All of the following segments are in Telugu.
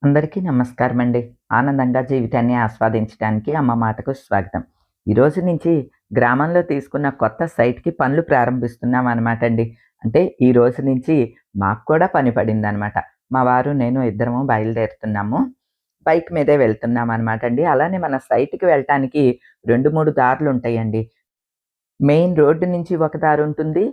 అందరికీ నమస్కారం అండి. ఆనందంగా జీవితాన్ని ఆస్వాదించడానికి అమ్మ మాటకు స్వాగతం. ఈరోజు నుంచి గ్రామంలో తీసుకున్న కొత్త సైట్‌కి పనులు ప్రారంభిస్తున్నామనమాట అండి. అంటే ఈ రోజు నుంచి మాకు కూడా పని పడిందనమాట. మా వారు, నేను ఇద్దరము బయలుదేరుతున్నాము. బైక్ మీదే వెళ్తున్నామనమాట అండి. అలానే మన సైట్‌కి వెళ్ళటానికి 2, 3 దారులుంటాయండి. మెయిన్ రోడ్డు నుంచి ఒక దారుంటుంది.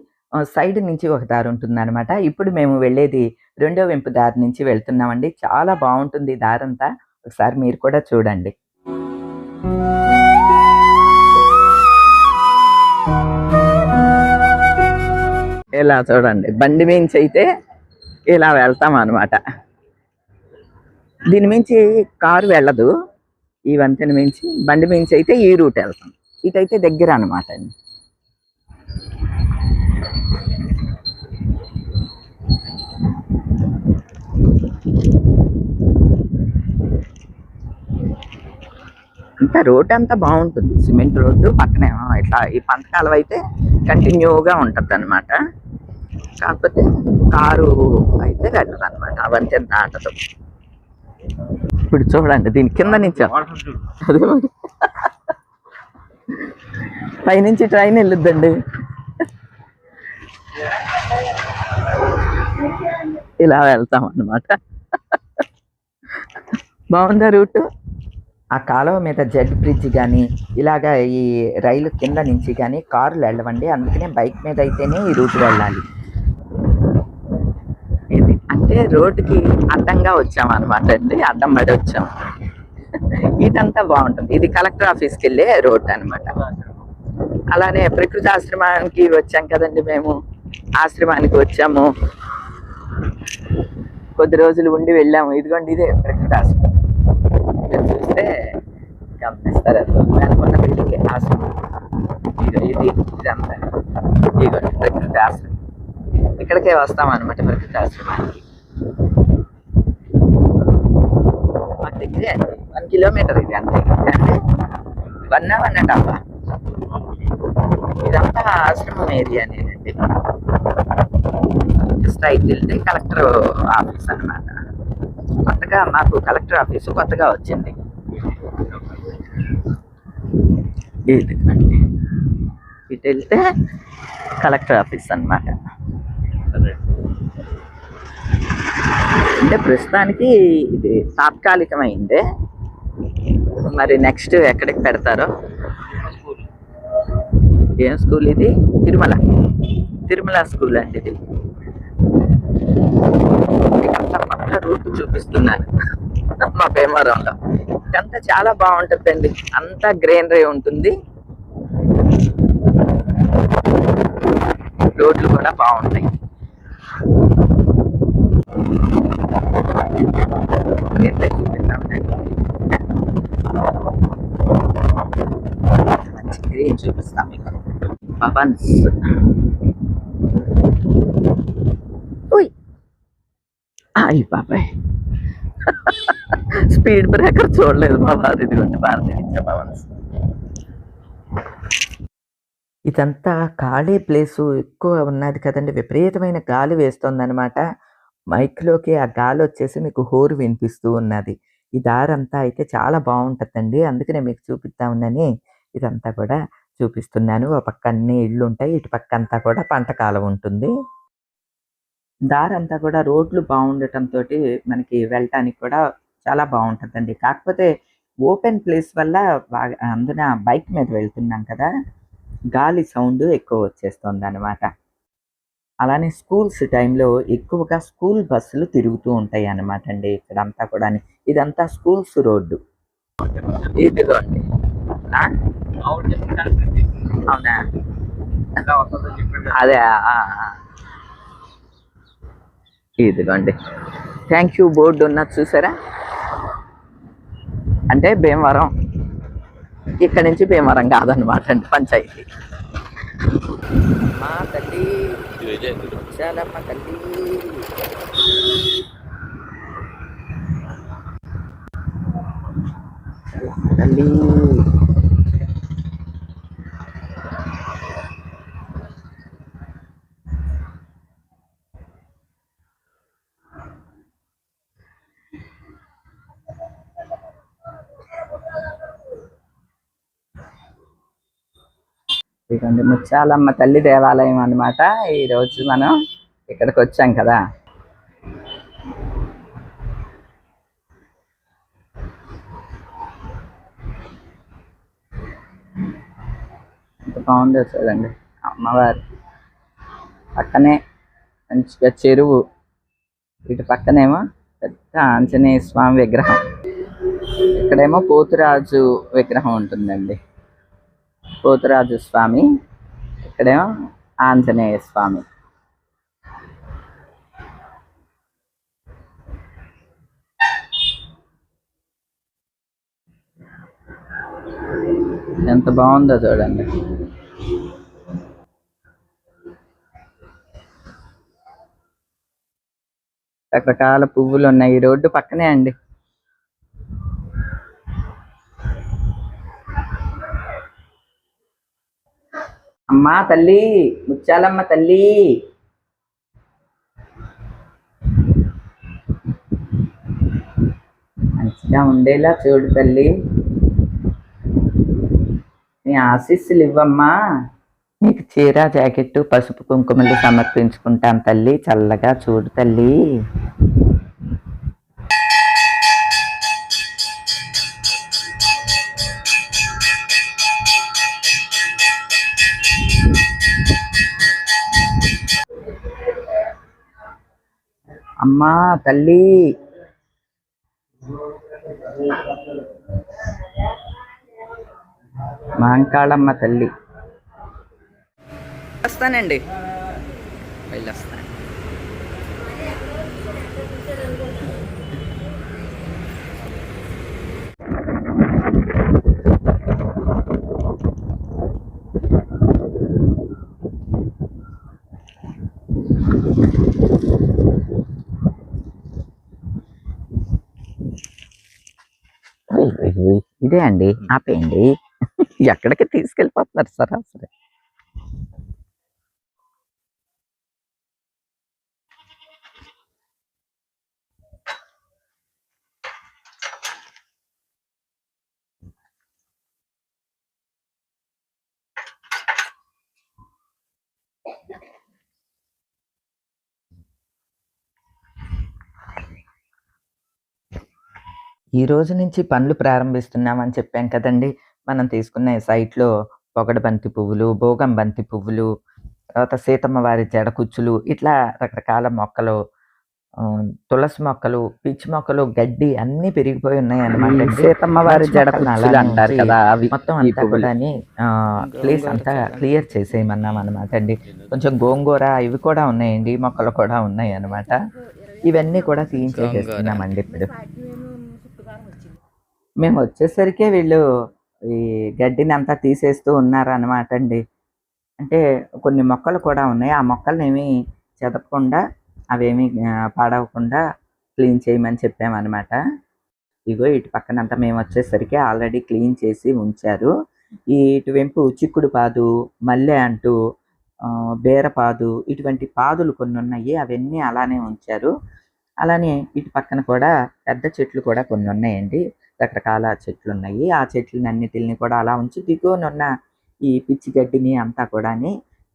సైడ్ నుంచి ఒక దారుంటుందనమాట. ఇప్పుడు మేము వెళ్ళేది రెండో వెంపు దారి నుంచి వెళ్తున్నామండి. చాలా బావుంటుంది ఈ దారంతా. ఒకసారి మీరు కూడా చూడండి. ఇలా చూడండి. బండి మించయితే ఇలా వెళ్తామనమాట. దీని మించి కారు వెళ్ళదు. ఈ వంతెన మించి. బండి మించయితే ఈ రూట్ ఎళ్తాం. ఇటైతే దగ్గరనమాట అండి. ఇంకా రోడ్డంతా బావుంటుంది. సిమెంట్ రోడ్డు పక్కనేమో ఇట్లా ఈ పంట కాలువ అయితే కంటిన్యూగా ఉంటదనమాట. కాకపోతే కారు అయితే వెళ్ళదనమాట. ఆ వంతెన దాటదు. ఇప్పుడు చూడండి దీని కింద నుంచి అదే మరి పైనుంచి ట్రైన్ వెళ్ళొద్దండి. ఇలా వెళ్తాం అన్నమాట. బాగుందా రూటు? ఆ కాలువ మీద జెడ్ బ్రిడ్జ్ కానీ ఇలాగా ఈ రైలు కింద నుంచి కానీ కార్లు వెళ్ళవండి. అందుకనే బైక్ మీద అయితేనే ఈ రూట్ వెళ్ళాలి. ఇది అంటే రోడ్డుకి అడ్డంగా వచ్చామన్నమాట అండి. అడ్డం పడి వచ్చాం. ఇదంతా బాగుంటుంది. ఇది కలెక్టర్ ఆఫీస్కి వెళ్ళే రోడ్ అనమాట. అలానే ప్రకృతి ఆశ్రమానికి వచ్చాం కదండి మేము. ఆశ్రమానికి వచ్చాము, కొద్ది రోజులు ఉండి వెళ్ళాము. ఇదిగోండి ఇదే ప్రకృతి ఆశ్రమం. మీరు చూస్తే గమనిస్తారు. అనుకున్న బిల్డింగ్ ఆశ్రమం ఇదంతా ఇదిగోండి ప్రకృతి ఆశ్రమం. ఇక్కడికే వస్తాం అనమాట ప్రకృతి ఆశ్రమానికి. మాకు దగ్గరే అండి. 1 కిలోమీటర్ ఇది అంతే. 1.5 ఇదంతా ఆశ్రమం ఏరియానేనండి. స్ట్రైట్ వెళ్తే కలెక్టర్ ఆఫీస్ అనమాట. కొత్తగా మాకు కలెక్టర్ ఆఫీసు కొత్తగా వచ్చింది. ఇటు వెళ్తే కలెక్టర్ ఆఫీస్ అనమాట. అంటే ప్రస్తుతానికి ఇది తాత్కాలికమైందే. మరి నెక్స్ట్ ఎక్కడికి పెడతారో. ఏం స్కూల్ ఇది? తిరుమల స్కూల్ అండి ఇది. ఇదంతా కొత్త రూట్ చూపిస్తున్నాను మా భీమవరంలో. ఇదంతా చాలా బాగుంటుందండి. అంతా గ్రీనరీ ఉంటుంది. రోడ్లు కూడా బాగుంటాయి. మంచి గ్రీన్ చూపిస్తాం మీకు. పవన్స్ అయ్యి బాబాయ్, స్పీడ్ బ్రేకర్ చూడలేదు మా వారు. ఇదిగోండి భారతీయ పవన్స్. ఇదంతా ఖాళీ ప్లేసు ఎక్కువ ఉన్నది కదండి. విపరీతమైన గాలి వేస్తుంది అనమాట. మైక్లోకి ఆ గాలి వచ్చేసి మీకు హోరు వినిపిస్తూ ఉన్నది. ఈ దారంతా అయితే చాలా బాగుంటుందండి. అందుకనే మీకు చూపిద్దామని ఇదంతా కూడా చూపిస్తున్నాను. ఒక పక్క అన్ని ఇళ్ళు ఉంటాయి, ఇటు పక్క అంతా కూడా పంట కాలం ఉంటుంది. దారంతా కూడా రోడ్లు బాగుండటంతో మనకి వెళ్ళటానికి కూడా చాలా బాగుంటుందండి. కాకపోతే ఓపెన్ ప్లేస్ వల్ల బాగా అందున బైక్ మీద వెళ్తున్నాం కదా, గాలి సౌండ్ ఎక్కువ వచ్చేస్తుంది అనమాట. అలానే స్కూల్స్ టైంలో ఎక్కువగా స్కూల్ బస్సులు తిరుగుతూ ఉంటాయి అన్నమాట అండి. ఇక్కడంతా కూడా ఇదంతా స్కూల్స్ రోడ్డు. ఇదిగోండి. అవునా? అదే ఇదిగోండి. థ్యాంక్ యూ బోర్డు ఉన్నది చూసారా? అంటే భీమవరం. ఇక్కడ నుంచి భీమవరం కాదనమాట అండి, పంచాయతీ. మా తల్లి చాలమ్మ తల్లి. తల్లి ఇదిగోండి ముత్యాలమ్మ తల్లి దేవాలయం అన్నమాట. ఈరోజు మనం ఇక్కడికి వచ్చాం కదా. ఎంత బాగుందో చూడండి. అమ్మవారు పక్కనే మంచిగా చెరువు, ఇటు పక్కనేమో పెద్ద ఆంజనేయ స్వామి విగ్రహం, ఇక్కడేమో పోతురాజు విగ్రహం ఉంటుందండి. పోతురాజు స్వామి, ఇక్కడేమో ఆంజనేయ స్వామి. ఎంత బాగుందో చూడండి. రకరకాల పువ్వులు ఉన్నాయి. ఈ రోడ్డు పక్కనే అండి. అమ్మా తల్లి, ముత్యాలమ్మ తల్లి, మంచిగా ఉండేలా చూడు తల్లి, నీ ఆశీస్సులు ఇవ్వమ్మా. నీకు చీర జాకెట్టు పసుపు కుంకుమలు సమర్పించుకుంటాం తల్లి, చల్లగా చూడు తల్లి. అమ్మా తల్లి, మాంకాళమ్మ తల్లి. వస్తానండి, వెళ్ళొస్తాను. ఇదే అండి, ఆపేయండి. ఎక్కడికి తీసుకెళ్ళిపోతున్నారు సార్ అసలు. ఈ రోజు నుంచి పనులు ప్రారంభిస్తున్నామని చెప్పాం కదండి. మనం తీసుకున్న సైట్లో పొగడ బంతి పువ్వులు, భోగం బంతి పువ్వులు, తర్వాత సీతమ్మ వారి జడ కుచ్చులు, ఇట్లా రకరకాల మొక్కలు, తులసి మొక్కలు, పిచ్చి మొక్కలు, గడ్డి అన్నీ పెరిగిపోయి ఉన్నాయన్నమాట. సీతమ్మ వారి జడ కుచ్చులు అంటారు కదా, అవి మొత్తం అంతా కూడా ప్లేస్ అంతా క్లియర్ చేసేయమన్నాం అనమాట అండి. కొంచెం గోంగూర ఇవి కూడా ఉన్నాయండి, మొక్కలు కూడా ఉన్నాయి అనమాట. ఇవన్నీ కూడా క్లీన్ చేసేస్తున్నామండి ఇప్పుడు. మేము వచ్చేసరికే వీళ్ళు ఈ గడ్డిని అంతా తీసేస్తూ ఉన్నారనమాట అండి. అంటే కొన్ని మొక్కలు కూడా ఉన్నాయి. ఆ మొక్కలనేమి చెదపకుండా, అవేమీ పాడవకుండా క్లీన్ చేయమని చెప్పామనమాట. ఇగో ఇటు పక్కనంతా మేము వచ్చేసరికి ఆల్రెడీ క్లీన్ చేసి ఉంచారు. ఈ ఇటువైపు చిక్కుడు పాదు, మల్లె అంటూ, బీరపాదు, ఇటువంటి పాదులు కొన్ని ఉన్నాయి. అవన్నీ అలానే ఉంచారు. అలానే ఇటు పక్కన కూడా పెద్ద చెట్లు కూడా కొన్ని ఉన్నాయండి. రకరకాల చెట్లు ఉన్నాయి. ఆ చెట్లన్నిటిని కూడా అలా ఉంచి దిగువనున్న ఈ పిచ్చి గడ్డిని అంతా కూడా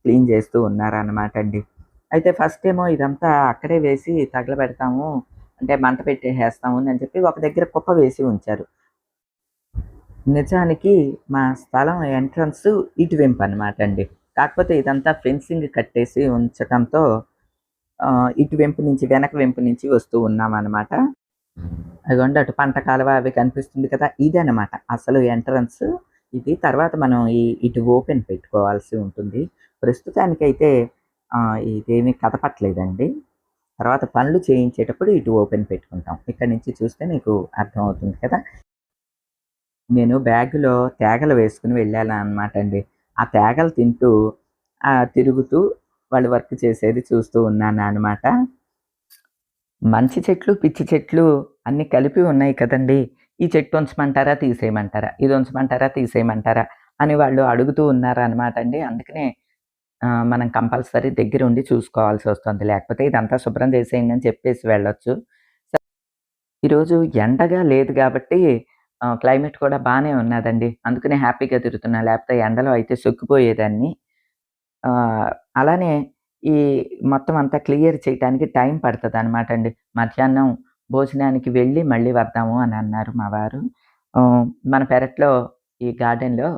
క్లీన్ చేస్తూ ఉన్నారనమాట అండి. అయితే ఫస్ట్ ఏమో ఇదంతా అక్కడే వేసి తగలబెడతాము, అంటే మంట పెట్టేసేస్తాము అని చెప్పి ఒక దగ్గర కుప్ప వేసి ఉంచారు. నిజానికి మా స్థలం ఎంట్రన్స్ ఇటువైపు అనమాట అండి. కాకపోతే ఇదంతా ఫెన్సింగ్ కట్టేసి ఉంచడంతో ఇటువైపు నుంచి, వెనక వెంపు నుంచి వస్తూ ఉన్నామన్నమాట. అదిగోండి అటు పంట కాలువ అవి కనిపిస్తుంది కదా, ఇదనమాట అసలు ఎంట్రన్స్ ఇది. తర్వాత మనం ఇటు ఓపెన్ పెట్టుకోవాల్సి ఉంటుంది. ప్రస్తుతానికైతే ఇదేమీ కదపట్లేదండి. తర్వాత పనులు చేయించేటప్పుడు ఇటు ఓపెన్ పెట్టుకుంటాం. ఇక్కడ నుంచి చూస్తే మీకు అర్థమవుతుంది కదా. నేను బ్యాగులో తేగలు వేసుకుని వెళ్ళానన్నమాట అండి. ఆ తేగలు తింటూ తిరుగుతూ వాళ్ళు వర్క్ చేసేది చూస్తూ ఉన్నాను అనమాట. మంచి చెట్లు, పిచ్చి చెట్లు అన్నీ కలిపి ఉన్నాయి కదండీ. ఈ చెట్టు ఉంచమంటారా, తీసేయమంటారా, ఇది ఉంచమంటారా, తీసేయమంటారా అని వాళ్ళు అడుగుతూ ఉన్నారనమాట అండి. అందుకనే మనం కంపల్సరీ దగ్గరుండి చూసుకోవాల్సి వస్తుంది. లేకపోతే ఇదంతా శుభ్రం చేసేయండి అని చెప్పేసి వెళ్ళొచ్చు. ఈరోజు ఎండగా లేదు కాబట్టి క్లైమేట్ కూడా బానే ఉన్నాదండి. అందుకనే హ్యాపీగా తిరుగుతున్నా. లేపోతే ఎండలో అయితే సొక్కిపోయేదాన్ని. అలానే ఈ మొత్తం అంతా క్లియర్ చేయటానికి టైం పడతదనమాట అండి. మధ్యాహ్నం భోజనానికి వెళ్ళి మళ్ళీ వద్దాము అని అన్నారు మా వారు. మన పెరట్లో ఈ గార్డెన్‌లో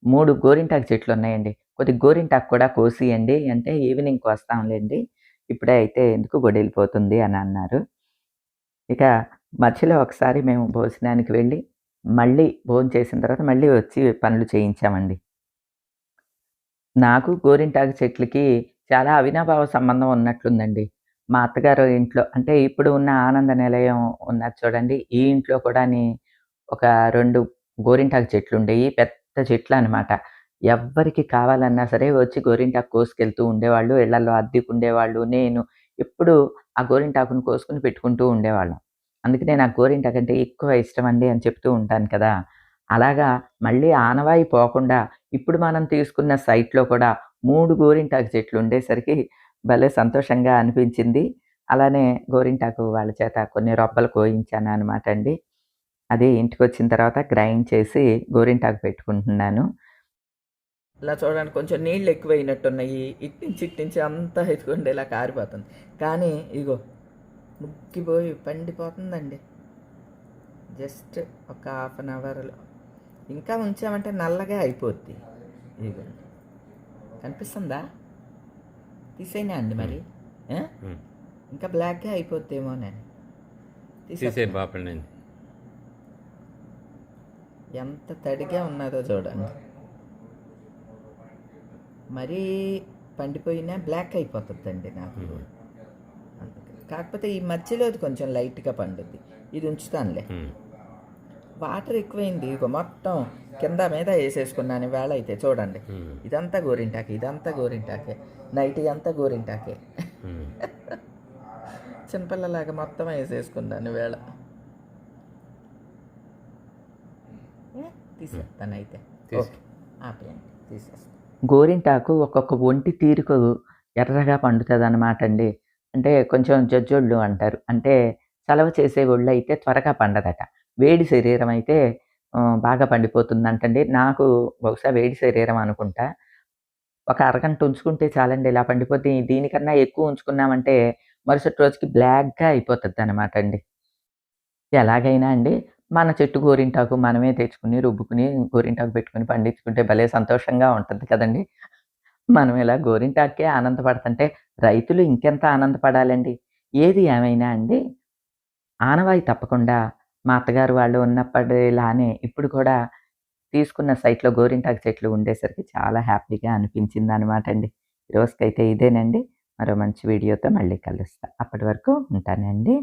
3 గోరింటాకు చెట్లున్నాయండి. కొద్దిగా గోరింటాకు కూడా కోసియండి అంటే, ఈవినింగ్ కోస్తాంలెండి. ఇప్పుడే అయితే ఎందుకు బొడిలిపోతుంది అని అన్నారు. ఇక మధ్యలో ఒకసారి మేము భోజనానికి వెళ్ళి, మళ్ళీ భోంచేసిన తర్వాత మళ్ళీ వచ్చి పనులు చేయించామండి. నాకు గోరింటాకు చెట్లకి చాలా అవినాభావ సంబంధం ఉన్నట్లుందండి. మా అత్తగారు ఇంట్లో అంటే ఇప్పుడు ఉన్న ఆనంద నిలయం ఉన్నది చూడండి. ఈ ఇంట్లో కూడాని ఒక 2 గోరింటాకు చెట్లుండేయి. పెద్ద చెట్లనమాట. ఎవ్వరికి కావాలన్నా సరే వచ్చి గోరింటాకు కోసుకెళ్తూ ఉండేవాళ్ళు. ఇళ్ళల్లో అద్దెకుండేవాళ్ళు. నేను ఎప్పుడు ఆ గోరింటాకుని కోసుకొని పెట్టుకుంటూ ఉండేవాళ్ళం. అందుకనే నాకు గోరింటాకంటే ఎక్కువ ఇష్టమండి అని చెప్తూ ఉంటాను కదా! అలాగా మళ్ళీ ఆనవాయి పోకుండా ఇప్పుడు మనం తీసుకున్న సైట్‌లో కూడా 3 గోరింటాకు చెట్లు ఉండేసరికి భలే సంతోషంగా అనిపించింది. అలానే గోరింటాకు వాళ్ళ చేత కొన్ని రొబ్బలు కోయించాననమాట అండి. అది ఇంటికొచ్చిన తర్వాత గ్రైండ్ చేసి గోరింటాకు పెట్టుకుంటున్నాను. ఇలా చూడండి కొంచెం నీళ్ళు ఎక్కువైనట్టున్నాయి. ఇట్నుంచి అంతా ఎత్తుకోండి ఇలా కారిపోతుంది. కానీ ఇగో ముగ్గిపోయి పండిపోతుందండి. జస్ట్ ఒక హాఫ్ అన్ అవర్‌లో. ఇంకా ఉంచామంటే నల్లగా అయిపోద్ది. ఇదిగోండి. కనిపిస్తుందా? తీసేయనా అండి మరి? ఆ? ఇంకా బ్లాక్‌గా అయిపోద్దేమోనని. తీసేయి బాపండి. ఎంత తడిగా ఉన్నదో చూడండి. మరీ పండిపోయినా బ్లాక్ అయిపోతుందండి నాకు. కాకపోతే ఈ మధ్యలోది కొంచెం లైట్‌గా పండుద్ది. ఇది ఉంచుతానులే. వాటర్ ఎక్కువైంది. ఇగో మొత్తం కింద మీద ఏసేసుకున్నాను ఇవాళ అయితే చూడండి. ఇదంతా గోరింటాకే. నైట్ అంతా గోరింటాకే. చిన్నపిల్లలాగా మొత్తం ఏసేసుకున్నాను ఇవాళ. తీసేస్తానయితే. ఓకే. ఆపేయండి. తీసేస్తాను. గోరింటాకు ఒక్కొక్క ఒంటి తీరుకు ఎర్రగా పండుతదనమాట అండి. అంటే కొంచెం జజ్జోళ్ళు అంటారు. అంటే చలవ చేసే ఒళ్ళైతే త్వరగా పండదట. వేడి శరీరం అయితే బాగా పండిపోతుందంటండి. నాకు బహుశా వేడి శరీరం అనుకుంటా. ఒక అరగంట ఉంచుకుంటే చాలండి ఇలా పండిపోద్ది. దీనికన్నా ఎక్కువ ఉంచుకున్నామంటే మరుసటి రోజుకి బ్లాక్‌గా అయిపోతదనమాట అండి. ఎలాగైనా అండి మన చెట్టు గోరింటాకు మనమే తెచ్చుకొని, రుబ్బుకొని, గోరింటాకు పెట్టుకొని పండించుకుంటే భలే సంతోషంగా ఉంటది కదండీ! మనం ఇలా గోరింటాకుకే ఆనందపడుతుంటే రైతులు ఇంకెంత ఆనందపడాలండి. ఏది ఏమైనా అండి ఆనవాయి తప్పకుండా మా అత్తగారు వాళ్ళు ఉన్నప్పటిలానే ఇప్పుడు కూడా తీసుకున్న సైట్‌లో గోరింటాకు చెట్లు ఉండేసరికి చాలా హ్యాపీగా అనిపించిందనమాట అండి. ఈ రోజుకైతే ఇదేనండి. మరో మంచి వీడియోతో మళ్ళీ కలుస్తా. అప్పటి వరకు ఉంటానండి.